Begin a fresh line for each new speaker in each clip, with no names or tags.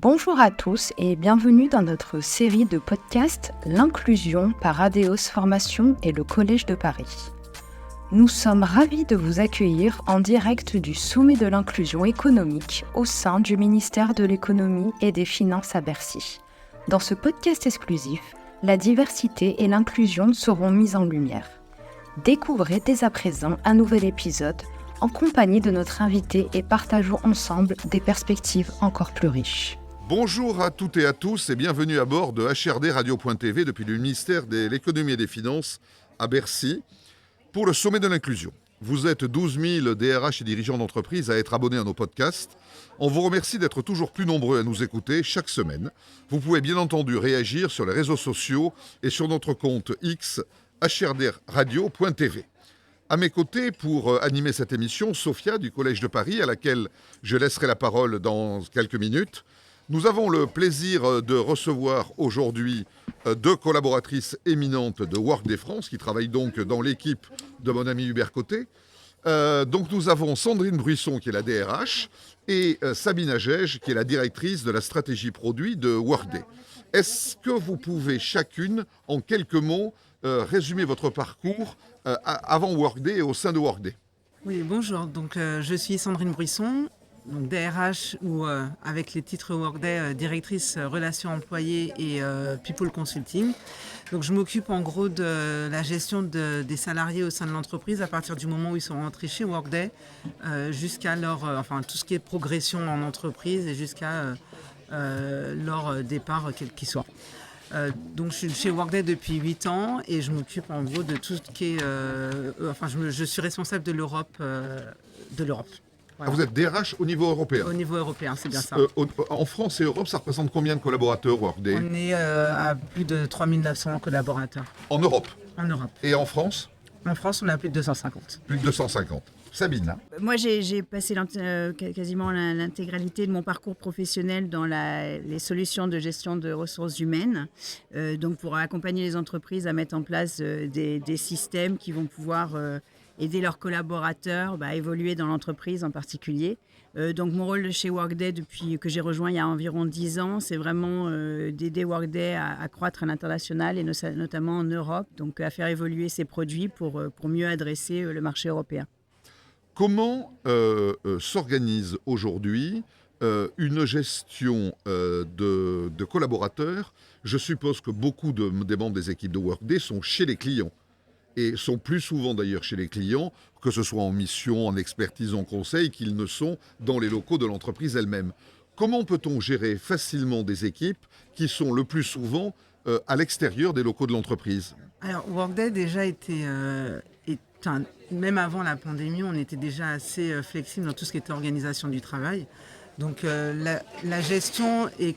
Bonjour à tous et bienvenue dans notre série de podcasts L'inclusion par Adeos Formation et le Collège de Paris. Nous sommes ravis de vous accueillir en direct du sommet de l'inclusion économique au sein du ministère de l'économie et des finances à Bercy. Dans ce podcast exclusif, la diversité et l'inclusion seront mises en lumière. Découvrez dès à présent un nouvel épisode en compagnie de notre invité et partageons ensemble des perspectives encore plus riches.
Bonjour à toutes et à tous et bienvenue à bord de HRD Radio.tv depuis le ministère de l'économie et des finances à Bercy pour le sommet de l'inclusion. Vous êtes 12 000 DRH et dirigeants d'entreprise à être abonnés à nos podcasts. On vous remercie d'être toujours plus nombreux à nous écouter chaque semaine. Vous pouvez bien entendu réagir sur les réseaux sociaux et sur notre compte X HRD Radio.tv. À mes côtés, pour animer cette émission, Sophia du Collège de Paris, à laquelle je laisserai la parole dans quelques minutes. Nous avons le plaisir de recevoir aujourd'hui deux collaboratrices éminentes de Workday France, qui travaillent donc dans l'équipe de mon ami Hubert Côté. Donc nous avons Sandrine Bruisson, qui est la DRH, et Sabine Agege, qui est la directrice de la stratégie produit de Workday. Est-ce que vous pouvez chacune, en quelques mots, résumer votre parcours avant Workday et au sein de Workday ?
Oui, bonjour. Donc, je suis Sandrine Bruisson, donc DRH ou avec les titres Workday, directrice relations employés et people consulting. Donc, je m'occupe en gros de la gestion des salariés au sein de l'entreprise à partir du moment où ils sont rentrés chez Workday jusqu'à leur, tout ce qui est progression en entreprise et jusqu'à leur départ quel qu'il soit. Donc je suis chez Workday depuis 8 ans et je m'occupe en gros de tout ce qui est... je suis responsable de l'Europe. Voilà.
Ah, vous êtes DRH au niveau européen ?
Au niveau européen, c'est bien ça.
En France et Europe, ça représente combien de collaborateurs Workday ?
On est à plus de 3900 collaborateurs.
En Europe ?
En Europe.
Et en France ?
En France, on a plus de 250.
Plus de 250. Sabine, là ?
Moi, j'ai passé quasiment l'intégralité de mon parcours professionnel dans les solutions de gestion de ressources humaines, donc pour accompagner les entreprises à mettre en place des systèmes qui vont pouvoir aider leurs collaborateurs à évoluer dans l'entreprise en particulier. Donc mon rôle chez Workday depuis que j'ai rejoint il y a environ 10 ans, c'est vraiment d'aider Workday à croître à l'international et notamment en Europe, donc à faire évoluer ses produits pour mieux adresser le marché européen.
Comment s'organise aujourd'hui une gestion de collaborateurs ? Je suppose que beaucoup des membres des équipes de Workday sont chez les clients et sont plus souvent d'ailleurs chez les clients, que ce soit en mission, en expertise, en conseil, qu'ils ne sont dans les locaux de l'entreprise elle-même. Comment peut-on gérer facilement des équipes qui sont le plus souvent à l'extérieur des locaux de l'entreprise ?
Alors Workday déjà même avant la pandémie, on était déjà assez flexible dans tout ce qui était organisation du travail. Donc la gestion il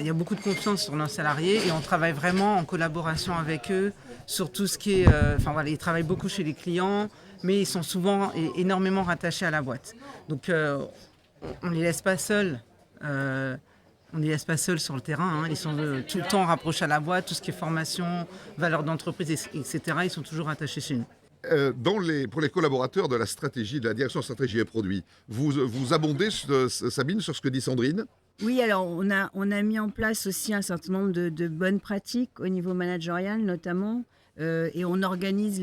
y a beaucoup de confiance sur nos salariés et on travaille vraiment en collaboration avec eux sur tout ce qui est... ils travaillent beaucoup chez les clients, mais ils sont souvent énormément rattachés à la boîte. Donc on ne les laisse pas seuls. On ne les laisse pas seuls sur le terrain. Ils sont tout le temps rapprochés à la boîte, tout ce qui est formation, valeur d'entreprise, etc. Ils sont toujours attachés chez nous.
Pour les collaborateurs de la stratégie, de la direction stratégie et produits, vous abondez, Sabine, sur ce que dit Sandrine ?
Oui, alors on a mis en place aussi un certain nombre de bonnes pratiques au niveau managérial notamment, et on organise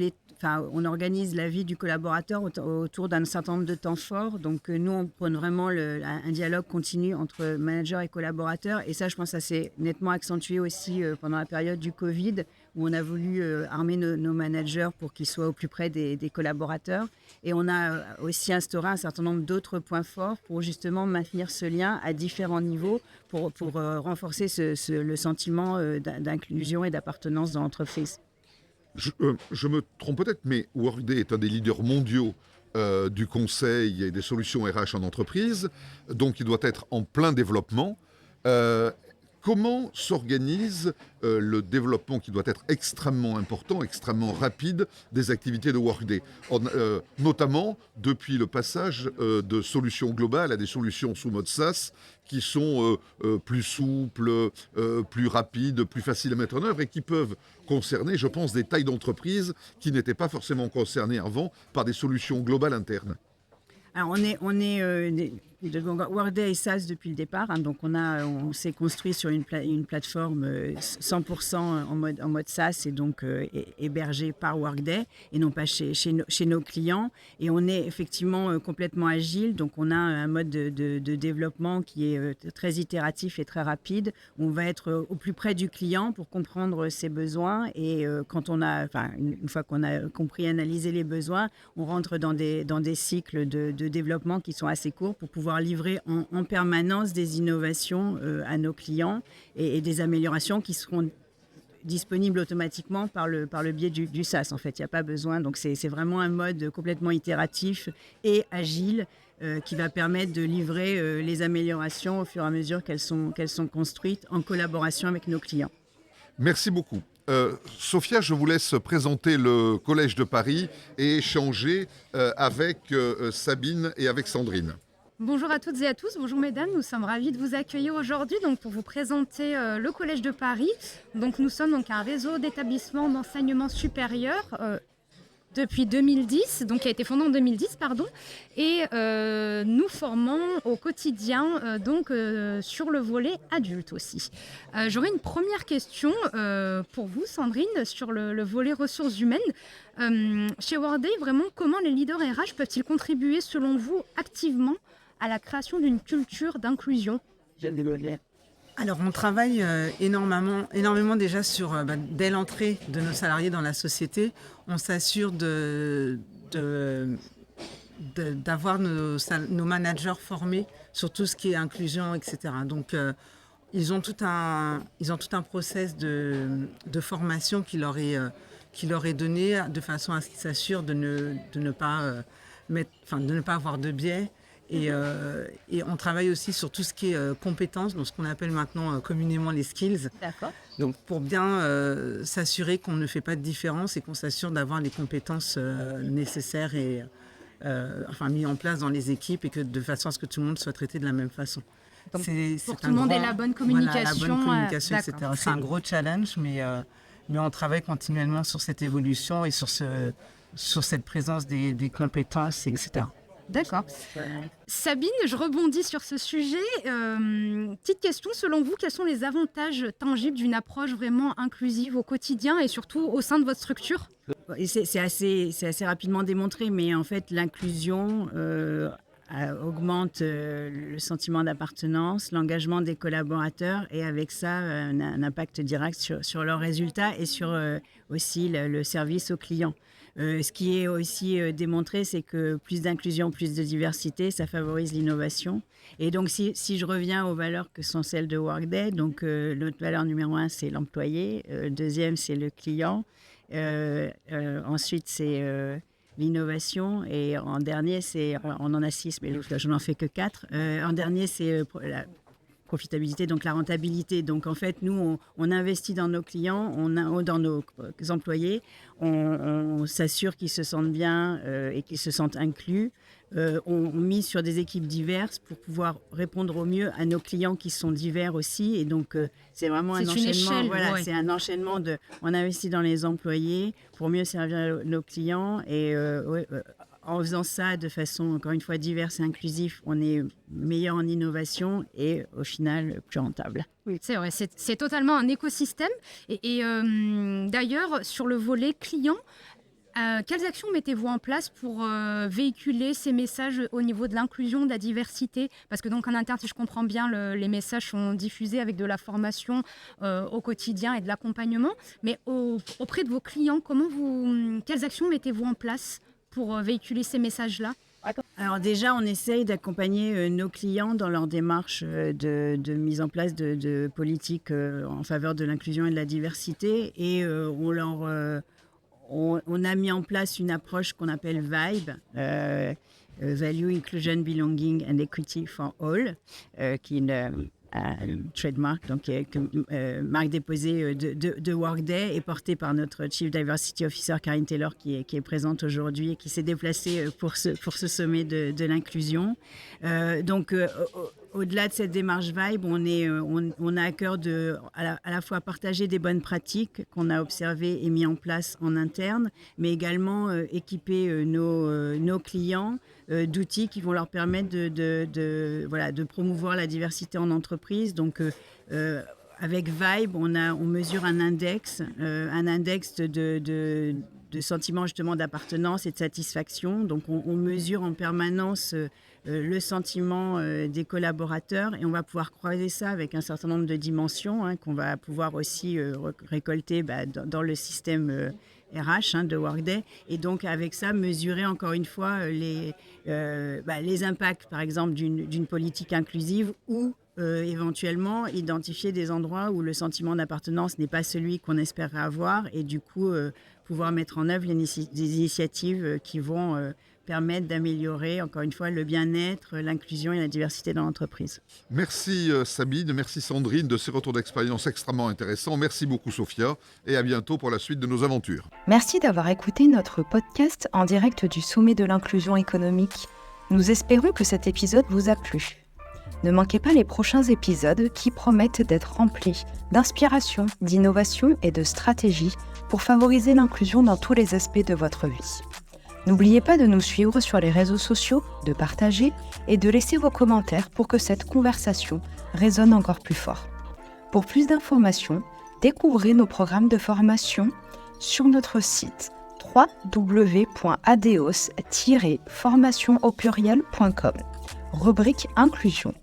la vie du collaborateur autour d'un certain nombre de temps forts. Donc nous, on prône vraiment un dialogue continu entre manager et collaborateur. Et ça, je pense que ça s'est nettement accentué aussi pendant la période du Covid, où on a voulu armer nos managers pour qu'ils soient au plus près des collaborateurs. Et on a aussi instauré un certain nombre d'autres points forts pour justement maintenir ce lien à différents niveaux, pour renforcer le sentiment d'inclusion et d'appartenance dans l'entreprise.
Je me trompe peut-être, mais Workday est un des leaders mondiaux du conseil et des solutions RH en entreprise, donc il doit être en plein développement. Comment s'organise le développement qui doit être extrêmement important, extrêmement rapide des activités de Workday, notamment depuis le passage de solutions globales à des solutions sous mode SaaS qui sont plus souples, plus rapides, plus faciles à mettre en œuvre et qui peuvent concerner, je pense, des tailles d'entreprises qui n'étaient pas forcément concernées avant par des solutions globales internes.
Alors on est Workday est SaaS depuis le départ, hein, donc on s'est construit sur une plateforme 100% en mode SaaS et donc hébergé par Workday et non pas chez nos clients. Et on est effectivement complètement agile, donc on a un mode de développement qui est très itératif et très rapide. On va être au plus près du client pour comprendre ses besoins et une fois qu'on a compris et analysé les besoins, on rentre dans des cycles de développement qui sont assez courts pour pouvoir livrer en permanence des innovations à nos clients et des améliorations qui seront disponibles automatiquement par le biais du SaaS. En fait, il n'y a pas besoin. Donc, c'est vraiment un mode complètement itératif et agile qui va permettre de livrer les améliorations au fur et à mesure qu'elles sont construites en collaboration avec nos clients.
Merci beaucoup. Sophia, je vous laisse présenter le Collège de Paris et échanger avec Sabine et avec Sandrine.
Bonjour à toutes et à tous, bonjour mesdames, nous sommes ravis de vous accueillir aujourd'hui pour vous présenter le Collège de Paris. Donc, nous sommes un réseau d'établissements d'enseignement supérieur depuis 2010, donc qui a été fondé en 2010, et nous formons au quotidien sur le volet adulte aussi. J'aurais une première question pour vous, Sandrine, sur le volet ressources humaines. Chez Workday, vraiment, comment les leaders RH peuvent-ils contribuer, selon vous, activement à la création d'une culture d'inclusion?
Alors, on travaille énormément déjà dès l'entrée de nos salariés dans la société, on s'assure d'avoir nos managers formés sur tout ce qui est inclusion, etc. Donc, ils ont tout un process de formation qui leur est donné de façon à ce qu'ils s'assurent de ne pas avoir de biais. Et on travaille aussi sur tout ce qui est compétences, donc ce qu'on appelle maintenant communément les skills.
D'accord.
Donc pour bien s'assurer qu'on ne fait pas de différence et qu'on s'assure d'avoir les compétences nécessaires et mis en place dans les équipes et que de façon à ce que tout le monde soit traité de la même façon.
Donc, pour tout le monde ait la bonne communication.
La bonne communication, etc. C'est un gros challenge, mais on travaille continuellement sur cette évolution et sur cette présence des compétences, etc.
D'accord. Sabine, je rebondis sur ce sujet. Petite question, selon vous, quels sont les avantages tangibles d'une approche vraiment inclusive au quotidien et surtout au sein de votre structure?
C'est assez rapidement démontré, mais en fait, l'inclusion augmente le sentiment d'appartenance, l'engagement des collaborateurs et avec ça, un impact direct sur leurs résultats et sur aussi le service aux clients. Ce qui est aussi démontré, c'est que plus d'inclusion, plus de diversité, ça favorise l'innovation. Et donc, si je reviens aux valeurs que sont celles de Workday, donc notre valeur numéro 1, c'est l'employé. Deuxième, c'est le client. Ensuite, c'est l'innovation. Et en dernier, on en a 6, mais je n'en fais que 4. En dernier, c'est la profitabilité, donc la rentabilité. Donc en fait, nous, on investit dans nos clients, dans nos employés, on s'assure qu'ils se sentent bien et qu'ils se sentent inclus. On mise sur des équipes diverses pour pouvoir répondre au mieux à nos clients qui sont divers aussi. Et donc, c'est vraiment un enchaînement. C'est un enchaînement on investit dans les employés pour mieux servir nos clients et en faisant ça de façon, encore une fois, diverse et inclusive, on est meilleur en innovation et au final, plus rentable.
Oui, c'est vrai, c'est totalement un écosystème. Et d'ailleurs, sur le volet client, quelles actions mettez-vous en place pour véhiculer ces messages au niveau de l'inclusion, de la diversité? Parce que donc en interne, si je comprends bien, les messages sont diffusés avec de la formation au quotidien et de l'accompagnement. Mais auprès de vos clients, quelles actions mettez-vous en place pour véhiculer ces messages-là?
Alors déjà, on essaye d'accompagner nos clients dans leur démarche de mise en place de politiques en faveur de l'inclusion et de la diversité. Et on a mis en place une approche qu'on appelle VIBE, Value, Inclusion, Belonging and Equity for All, qui est une trademark, donc marque déposée de Workday et portée par notre Chief Diversity Officer, Karine Taylor, qui est présente aujourd'hui et qui s'est déplacée pour ce sommet de l'inclusion. Donc, au-delà de cette démarche Vibe, on a à cœur de à la fois partager des bonnes pratiques qu'on a observées et mis en place en interne, mais également équiper nos clients d'outils qui vont leur permettre de promouvoir la diversité en entreprise. Donc, avec Vibe, on mesure un index de sentiment justement d'appartenance et de satisfaction. Donc, on mesure en permanence le sentiment des collaborateurs et on va pouvoir croiser ça avec un certain nombre de dimensions qu'on va pouvoir aussi récolter dans le système RH de Workday, et donc avec ça mesurer encore une fois les impacts par exemple d'une politique inclusive ou éventuellement identifier des endroits où le sentiment d'appartenance n'est pas celui qu'on espérait avoir et du coup pouvoir mettre en œuvre des initiatives qui vont permettre d'améliorer, encore une fois, le bien-être, l'inclusion et la diversité dans l'entreprise.
Merci Sabine, merci Sandrine de ces retours d'expérience extrêmement intéressants. Merci beaucoup Sophia et à bientôt pour la suite de nos aventures.
Merci d'avoir écouté notre podcast en direct du Sommet de l'inclusion économique. Nous espérons que cet épisode vous a plu. Ne manquez pas les prochains épisodes qui promettent d'être remplis d'inspiration, d'innovation et de stratégie pour favoriser l'inclusion dans tous les aspects de votre vie. N'oubliez pas de nous suivre sur les réseaux sociaux, de partager et de laisser vos commentaires pour que cette conversation résonne encore plus fort. Pour plus d'informations, découvrez nos programmes de formation sur notre site www.adeos-formation.com, rubrique inclusion.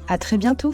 À très bientôt!